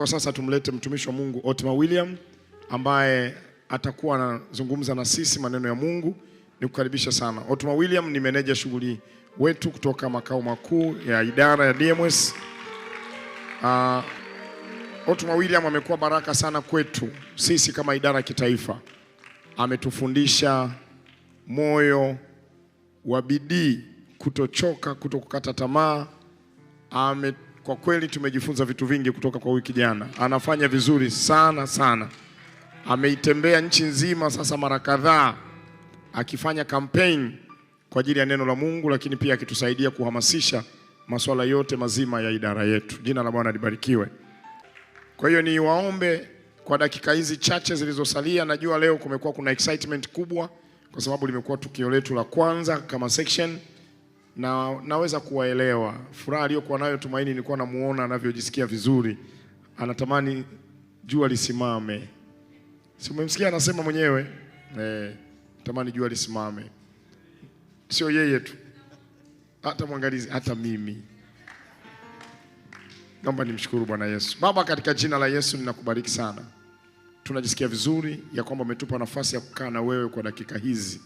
Kwa sasa tumlete mtumishi wa Mungu Otima William ambaye atakuwa anazungumza na sisi maneno ya Mungu. Nikukaribisha sana. Otima William ni meneja shughuli wetu kutoka makao makuu ya idara ya DMS. Otima William amekuwa baraka sana kwetu sisi kama idara ya kitaifa. Ametufundisha moyo wa bidii, kutochoka, kutokukata tamaa. Kwa kweli tumejifunza vitu vingi kutoka kwa wiki jana. Anafanya vizuri sana sana. Ameitembea nchi nzima sasa mara kadhaa akifanya campaign kwa ajili ya neno la Mungu, lakini pia akitusaidia kuhamasisha masuala yote mazima ya idara yetu. Jina la Bwana libarikiwe. Kwa hiyo ni waombe kwa dakika hizi chache zilizosalia. Najua leo kumekuwa kuna excitement kubwa kwa sababu limekuwa tukio letu la kwanza kama section, na naweza kuwaelewa furaha aliyokuwa nayo Tumaini. Nilikuwa namuona anavyojisikia vizuri, anatamani jua lisimame. Si umemsikia anasema mwenyewe? Tamani jua lisimame. Sio yeye tu, hata mwangalizi, hata mimi. Naomba nimshukuru Bwana Yesu. Baba, katika jina la Yesu ninakubariki sana. Tunajisikia vizuri ya kwamba umetupa nafasi ya kukaa na wewe kwa dakika hizi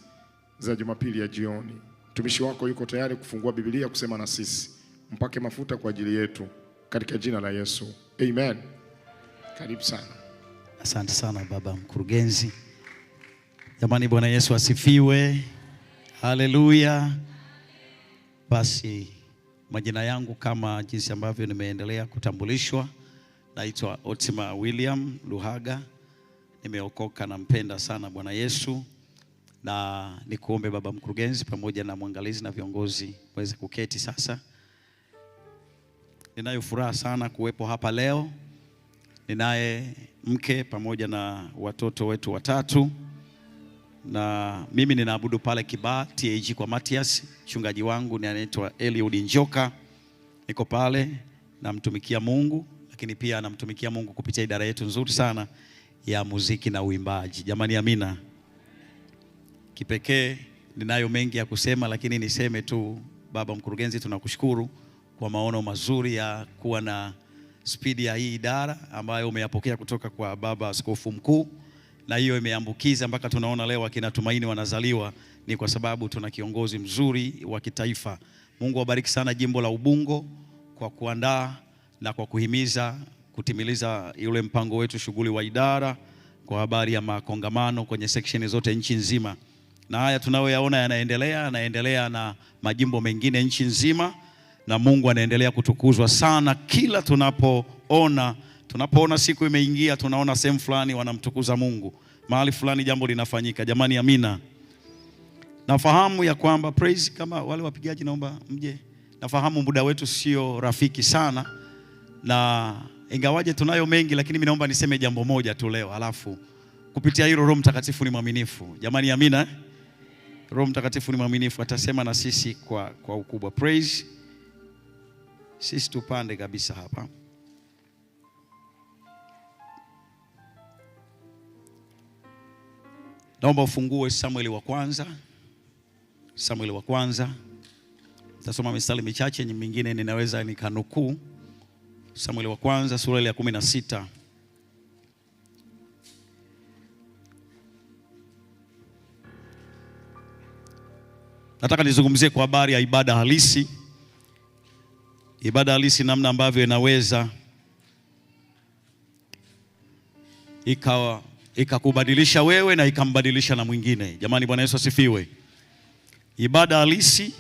za Jumapili ya jioni. Mtumishi wako yuko tayari kufungua Biblia kusema na sisi. Mpake mafuta kwa ajili yetu katika jina la Yesu. Amen. Karibu sana. Asante sana baba mkurugenzi. Jamani, Bwana Yesu asifiwe. Haleluya. Basi majina yangu kama jinsi ambavyo nimeendelea kutambulishwa, naitwa Otima William Luhaga. Nimeokoka na mpenda sana Bwana Yesu. Na nikuombe baba mkurugenzi pamoja na mwangalizi na viongozi waweze kuketi sasa. Ninayo furaha sana kuwepo hapa leo. Ninaye mke pamoja na watoto wetu watatu. Na mimi ninaabudu pale Kibaha TAG kwa Matias. Mchungaji wangu ni anaitwa Eliud Njoka. Niko pale namtumikia Mungu, lakini pia namtumikia Mungu kupitia idara yetu nzuri sana ya muziki na uimbaji. Jamani, amina. Kipekee ninayo mengi ya kusema, lakini niseme tu baba mkurugenzi, tunakushukuru kwa maono mazuri ya kuwa na spidi ya hii idara ambayo umeyapokea kutoka kwa baba askofu mkuu, na hiyo imeambukiza mpaka tunaona leo akina Tumaini wanazaliwa. Ni kwa sababu tuna kiongozi mzuri wa kitaifa. Mungu awabariki sana jimbo la Ubungo kwa kuandaa na kwa kuhimiza kutimiliza yule mpango wetu shughuli wa idara kwa habari ya makongamano kwenye section zote nchi nzima. Na haya tunayoyaona yanaendelea na majimbo mengine nchi nzima, na Mungu anaendelea kutukuzwa sana kila tunapoona siku imeingia, tunaona sehemu fulani wanamtukuza Mungu, mahali fulani jambo linafanyika. Jamani, amina. Nafahamu ya kwamba praise, kama wale wapigaji naomba mje. Nafahamu muda wetu sio rafiki sana, na ingawaje tunayo mengi, lakini mimi naomba niseme jambo moja tu leo, alafu kupitia hilo Roho Mtakatifu ni mwaminifu. Jamani, amina. Roho Mtakatifu ni mwaminifu, atasema na sisi kwa ukubwa. Praise. Sisi tupande kabisa hapa. Naomba ufungue Samueli wa kwanza. Samueli wa kwanza. Tasoma mistari michache, mingine ninaweza nikanukuu. Samueli wa kwanza sura ya 16. Nataka nizungumzie kwa habari ya ibada halisi. Ibada halisi, namna ambavyo inaweza ikakubadilisha wewe na ikambadilisha na mwingine. Jamani, Bwana Yesu asifiwe. Ibada halisi,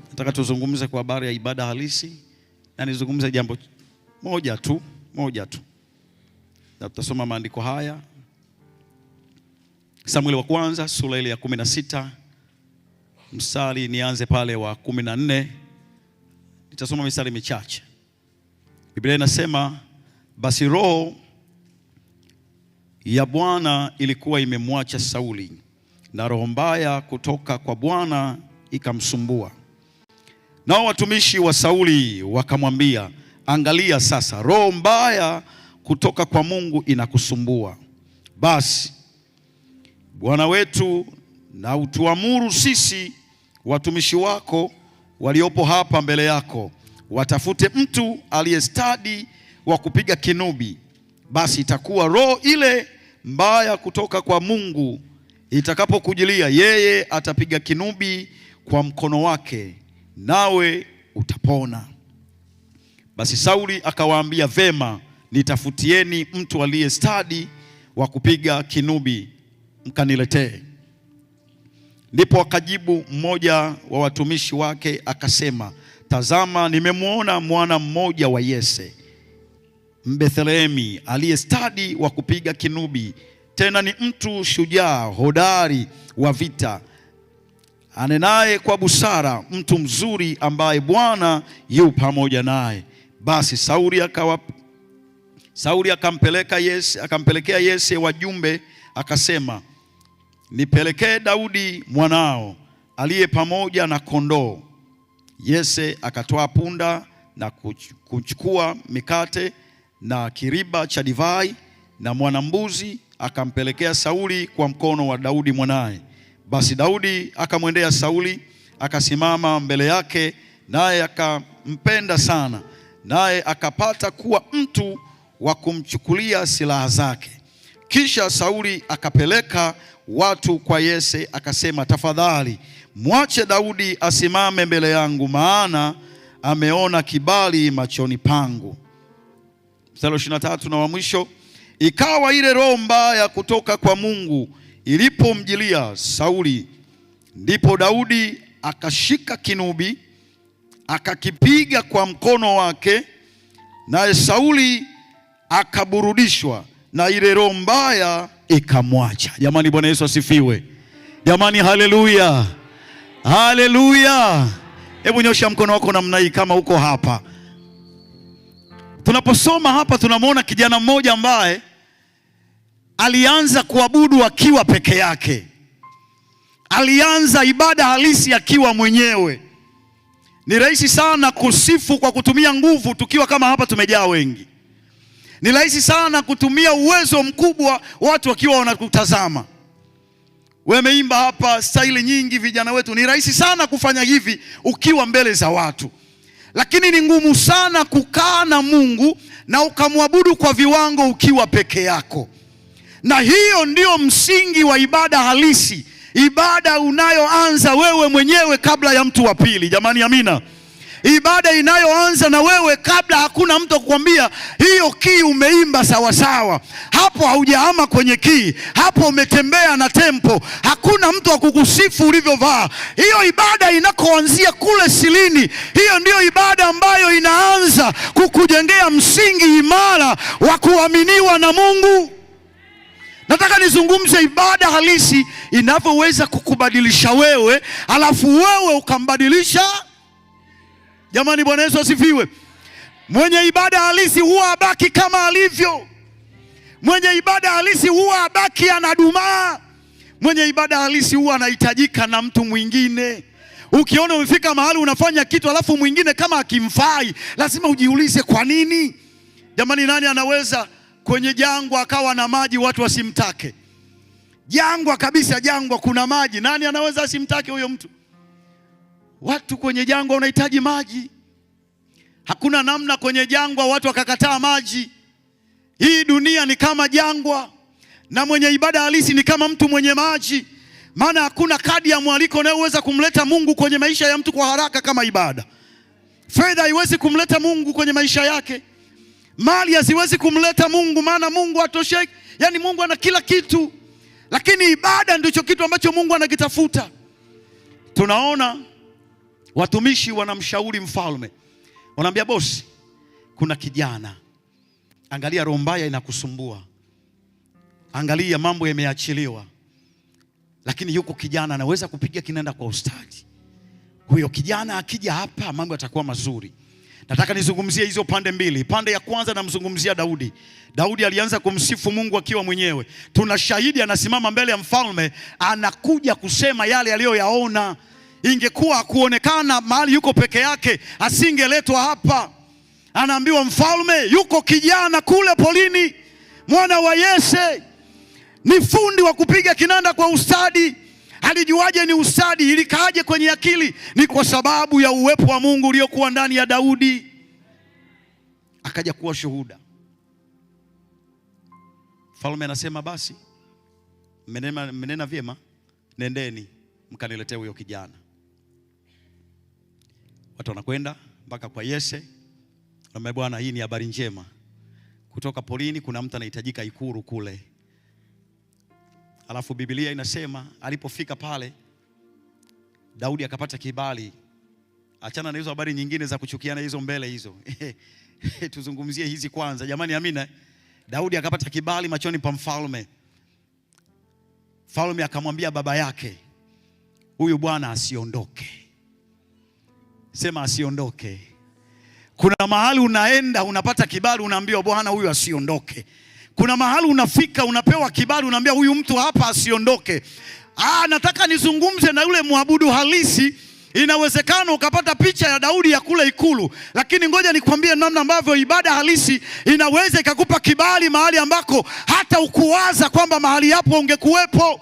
nataka tuzungumze kwa habari ya ibada halisi, na nizungumze jambo moja tu. Na tutasoma maandiko haya. Samueli wa kwanza sura ile ya 16, mstari nianze pale wa 14. Nitasoma mistari michache. Biblia inasema, basi roho ya Bwana ilikuwa imemwacha Sauli, na roho mbaya kutoka kwa Bwana ikamsumbua. Nao watumishi wa Sauli wakamwambia, angalia sasa, roho mbaya kutoka kwa Mungu inakusumbua. Basi Bwana wetu, na utuamuru sisi watumishi wako waliopo hapa mbele yako watafute mtu aliyestadi wa kupiga kinubi. Basi itakuwa roho ile mbaya kutoka kwa Mungu itakapokujilia, yeye atapiga kinubi kwa mkono wake, nawe utapona. Basi Sauli akawaambia, vema, nitafutieni mtu aliyestadi wa kupiga kinubi mkaniletee. Ndipo akajibu mmoja wa watumishi wake akasema, tazama, nimemwona mwana mmoja wa Yese Mbethlehemi aliyestadi wa kupiga kinubi, tena ni mtu shujaa hodari wa vita, anenaye kwa busara, mtu mzuri ambaye Bwana yu pamoja naye. Basi Sauli akampelekea Yese wajumbe akasema, nipelekee Daudi mwanao aliye pamoja na kondoo. Yese akatoa punda na kuchukua mikate na kiriba cha divai na mwana-mbuzi akampelekea Sauli kwa mkono wa Daudi mwanaye. Basi Daudi akamwendea Sauli, akasimama mbele yake, naye akampenda sana, naye akapata kuwa mtu wa kumchukulia silaha zake. Kisha Sauli akapeleka watu kwa Yese akasema, tafadhali mwache Daudi asimame mbele yangu, maana ameona kibali machoni pangu. Mstari 23 na wa mwisho, ikawa ile roho mbaya kutoka kwa Mungu ilipomjilia Sauli, ndipo Daudi akashika kinubi akakipiga kwa mkono wake, naye Sauli akaburudishwa na ile roho mbaya ikamwacha. Jamani, Bwana Yesu asifiwe. Jamani, haleluya, haleluya. Hebu nyosha mkono wako namna hii kama uko hapa. Tunaposoma hapa tunamwona kijana mmoja ambaye alianza kuabudu akiwa peke yake. Alianza ibada halisi akiwa mwenyewe. Ni rahisi sana kusifu kwa kutumia nguvu tukiwa kama hapa tumejaa wengi. Ni rahisi sana kutumia uwezo mkubwa watu wakiwa wanakutazama. Wameimba hapa staili nyingi vijana wetu. Ni rahisi sana kufanya hivi ukiwa mbele za watu. Lakini ni ngumu sana kukaa na Mungu na ukamwabudu kwa viwango ukiwa peke yako. Na hiyo ndio msingi wa ibada halisi. Ibada unayoanza wewe mwenyewe kabla ya mtu wa pili. Jamani, amina. Ibada inayoanza na wewe kabla hakuna mtu kukwambia hiyo kii umeimba sawa sawa. Hapo haujahama kwenye kii. Hapo umetembea na tempo. Hakuna mtu akukusifu ulivyovaa. Hiyo ibada inakoanzia kule silini. Hiyo ndio ibada ambayo inaanza kukujengea msingi imara wa kuaminiwa na Mungu. Nataka nizungumze ibada halisi inavyoweza kukubadilisha wewe, alafu wewe ukambadilisha. Jamani, Bwana Yesu asifiwe. Mwenye ibada halisi huwa abaki kama alivyo. Mwenye ibada halisi huwa abaki anadumaa. Mwenye ibada halisi huwa anahitajika na mtu mwingine. Ukiona umefika mahali unafanya kitu alafu mwingine kama akimfai, lazima ujiulize kwa nini? Jamani, nani anaweza kwenye jangwa akawa na maji watu wasimtake? Jangwa kabisa, jangwa kuna maji, nani anaweza asimtake huyo mtu? Watu kwenye jangwa wanahitaji maji. Hakuna namna kwenye jangwa watu wakakataa maji. Hii dunia ni kama jangwa, na mwenye ibada halisi ni kama mtu mwenye maji. Maana hakuna kadi ya mwaliko unayoweza kumleta Mungu kwenye maisha ya mtu kwa haraka kama ibada. Fedha haiwezi kumleta Mungu kwenye maisha yake. Mali haziwezi kumleta Mungu, maana Mungu hatosheki. Yaani Mungu ana kila kitu, lakini ibada ndicho kitu ambacho Mungu anakitafuta. Tunaona watumishi wanamshauri mfalme. Wanaambia, bosi, kuna kijana. Angalia roho mbaya inakusumbua. Angalia mambo yameachiliwa. Lakini yuko kijana anaweza kupiga kinanda kwa ustadi. Huyo kijana akija hapa mambo yatakuwa mazuri. Nataka nizungumzie hizo pande mbili. Pande ya kwanza namzungumzia Daudi. Daudi alianza kumsifu Mungu akiwa mwenyewe. Tuna shahidi anasimama mbele ya mfalme, anakuja kusema yale aliyoyaona. Ingekuwa kuonekana mahali yuko peke yake, asingeletwa hapa. Anaambiwa mfalme, yuko kijana kule polini, mwana wa Yese, ni fundi wa kupiga kinanda kwa ustadi. Alijuaje ni ustadi? Ilikaaje kwenye akili? Ni kwa sababu ya uwepo wa Mungu uliokuwa ndani ya Daudi. akaja kuwa shuhuda. Mfalme anasema basi, mmenena vyema, nendeni mkaniletee huyo kijana. Watu wanakwenda mpaka kwa Yese. Na bwana, hii ni habari njema. Kutoka polini kuna mtu anahitajika ikulu kule. Alafu Biblia inasema alipofika pale, Daudi akapata kibali. Achana na hizo habari nyingine za kuchukiana hizo mbele hizo. Tuzungumzie hizi kwanza. Jamani, amina. Daudi akapata kibali machoni pa mfalme. Mfalme akamwambia baba yake, huyu bwana asiondoke. Sema asiondoke. Kuna mahali unaenda unapata kibali, unaambiwa bwana huyu asiondoke. Kuna mahali unafika unapewa kibali, unaambia huyu mtu hapa asiondoke. Nataka nizungumze na yule muabudu halisi. Inawezekana ukapata picha ya Daudi ya kule ikulu, lakini ngoja nikwambie namna ambavyo ibada halisi inaweza ikakupa kibali mahali ambako hata ukuwaza kwamba mahali hapo ungekuwepo.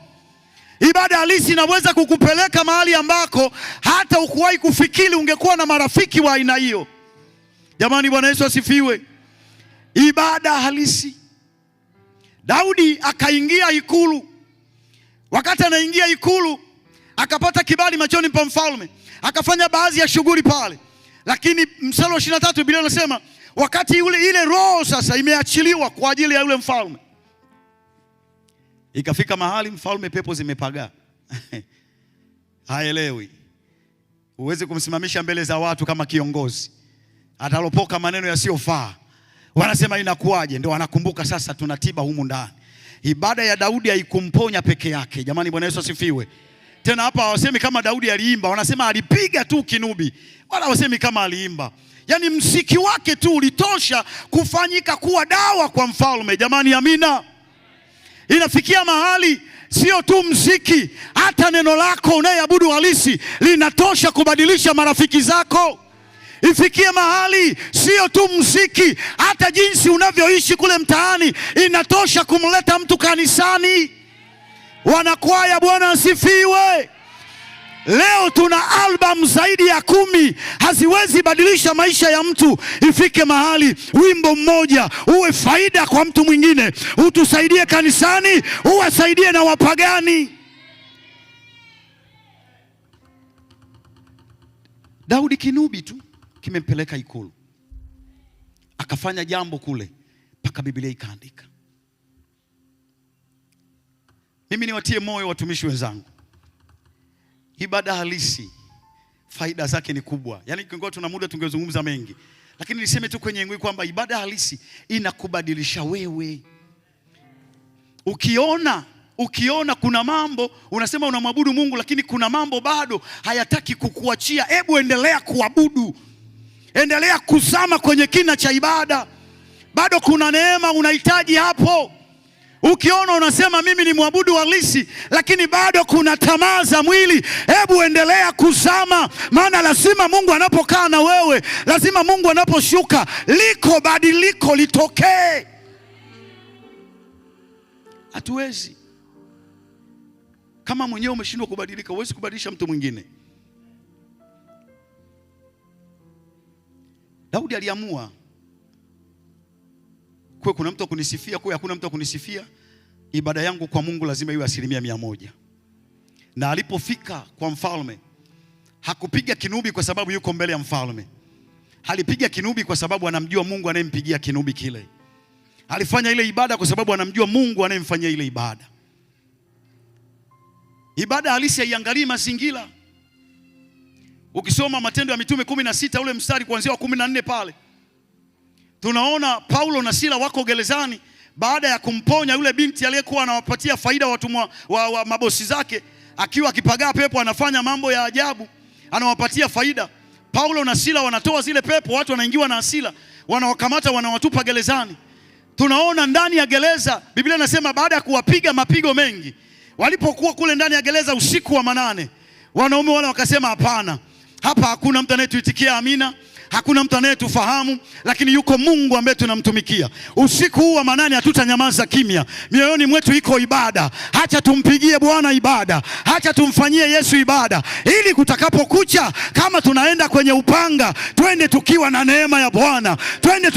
Ibada halisi inaweza kukupeleka mahali ambako hata ukuwahi kufikiri ungekuwa na marafiki wa aina hiyo. Jamani, Bwana Yesu asifiwe. Ibada halisi. Daudi akaingia ikulu. Wakati anaingia ikulu, akapata kibali machoni pa mfalme. Akafanya baadhi ya shughuli pale. Lakini mstari wa 23 Biblia inasema wakati ile roho sasa imeachiliwa kwa ajili ya yule mfalme. Ikafika mahali mfalme pepo zimepagaa. Haelewi. Huwezi kumsimamisha mbele za watu kama kiongozi. Atalopoka maneno yasiyofaa. Wanasema inakuwaje? Ndio wanakumbuka sasa tuna tiba humu ndani. Ibada ya Daudi haikumponya peke yake. Jamani, Bwana Yesu asifiwe. Tena hapa hawasemi kama Daudi aliimba, wanasema alipiga tu kinubi. Wala hawasemi kama aliimba. Yaani msiki wake tu ulitosha kufanyika kuwa dawa kwa mfalme. Jamani, amina. Inafikia mahali sio tu mziki, hata neno lako unayeabudu halisi linatosha kubadilisha marafiki zako. Ifikie mahali sio tu mziki, hata jinsi unavyoishi kule mtaani inatosha kumleta mtu kanisani. Wanakwaya, Bwana asifiwe. Leo tuna album zaidi ya 10, haziwezi badilisha maisha ya mtu. Ifike mahali wimbo mmoja uwe faida kwa mtu mwingine, utusaidie kanisani, uwasaidie na wapagani. Daudi kinubi tu kimempeleka ikulu, akafanya jambo kule mpaka Biblia ikaandika. Mimi niwatie moyo watumishi wenzangu, ibada halisi faida zake ni kubwa. Yaani kingoa tuna muda tungezungumza mengi, lakini niseme tu kwenye ngui kwamba ibada halisi inakubadilisha wewe. Ukiona kuna mambo unasema unamwabudu Mungu, lakini kuna mambo bado hayataki kukuachia, hebu endelea kuabudu. Endelea kuzama kwenye kina cha ibada. Bado kuna neema unahitaji hapo. Ukiona unasema mimi ni mwabudu halisi, lakini bado kuna tamaa za mwili, hebu endelea kuzama. Maana lazima Mungu anapokaa na wewe, lazima Mungu anaposhuka, liko badiliko litokee. Hatuwezi. Kama mwenyewe umeshindwa kubadilika, huwezi kubadilisha mtu mwingine. Daudi aliamua, kwa kuna mtu akunisifia, kwa hakuna mtu akunisifia, ibada yangu kwa Mungu lazima iwe 100%. Na alipofika kwa mfalme, hakupiga kinubi kwa sababu yuko mbele ya mfalme. Alipiga kinubi kwa sababu anamjua Mungu anayempigia kinubi kile. Alifanya ile ibada kwa sababu anamjua Mungu anayemfanyia ile ibada. Ibada halisi haiangalii mazingira. Ukisoma Matendo ya Mitume 16 ule mstari kuanzia wa 14 pale, tunaona Paulo na Sila wako gerezani baada ya kumponya yule binti aliyekuwa anawapatia faida watumwa wa mabosi zake, akiwa akipagaa pepo anafanya mambo ya ajabu, anawapatia faida. Paulo na Sila wanatoa zile pepo, watu wanaingiwa na hasira, wanawakamata, wanawatupa gerezani. Tunaona ndani ya gereza, Biblia inasema baada ya kuwapiga mapigo mengi, walipokuwa kule ndani ya gereza usiku wa manane, wanaume wale wakasema hapana, hapa hakuna mtu anayetuitikia amina, hakuna mtu anayetufahamu, lakini yuko Mungu ambaye tunamtumikia. Usiku huu wa manane hatutanyamaza kimya. Mioyoni mwetu iko ibada. Acha tumpigie Bwana ibada. Acha tumfanyie Yesu ibada. Ili kutakapokucha, kama tunaenda kwenye upanga, twende tukiwa na neema ya Bwana. Twende